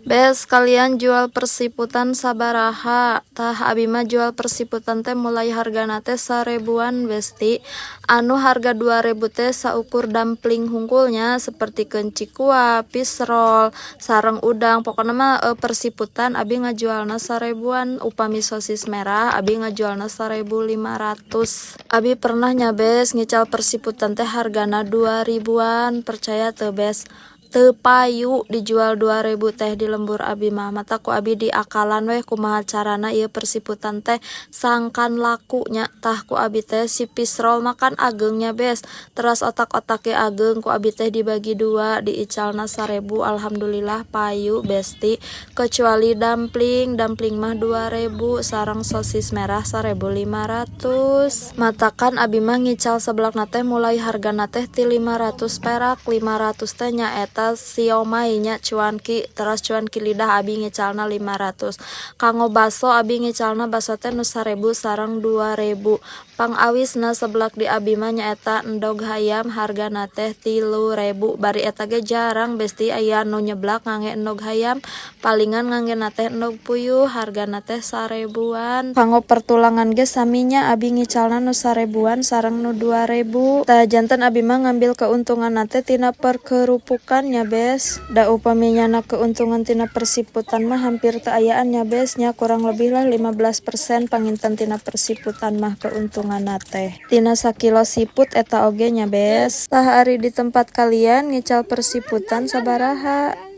Bes kalian jual persiputan sabaraha? Tah abi mah jual persiputan teh mulai hargana teh 1000-an besti. Anu harga 2000 teh saukur dumpling hungkulnya seperti kencikua, pisrol, sareng udang. Pokoknya mah persiputan abi ngajualna 1000-an. Upami sosis merah abi ngajualna 1500. Abi pernah nyabes ngical persiputan teh hargana 2000-an. Percaya teu bes? Teu payu dijual 2000 teh di lembur abi mah. Mata ku abi diakalan weh kumaha carana ieu persiputan teh sangkan lakunya. Tah ku abi teh si pisrol makan agengnya bes. Teras otak-otaknya ageng ku abi teh dibagi dua diicalna 1000. Alhamdulillah payu besti. Kecuali dumpling mah 2000 sarang sosis merah 1500. Matakan abi mah ngical seblakna teh mulai hargana teh ti 500 perak. 500 teh nyaeta siomay nya cuanki. Teras cuanki lidah abi ngicalna 500. Kanggo baso abi ngicalna baso teh nu 1000 sareng 2000. Pangawisna seblak di abi mah nyaeta endog hayam hargana teh 3000. Bari eta ge jarang besti aya nu nyeblak ngangge endog hayam. Palingan nganggena teh endog puyuh hargana teh 1000-an. Kanggo pertulangan ge saminya abi ngicalna nu 1000-an sareng nu 2000. Tah janten abi mah ngambil keuntungan teh tina perkerupukan nya bes. Da upaminya na keuntungan tina persiputan mah hampir teu ayaan nya bes nya kurang lebih lah 15% panginten tina persiputan mah keuntungan teh. Tina sakilo siput eta oge nya bes. Tah ari di tempat kalian ngical persiputan sabaraha?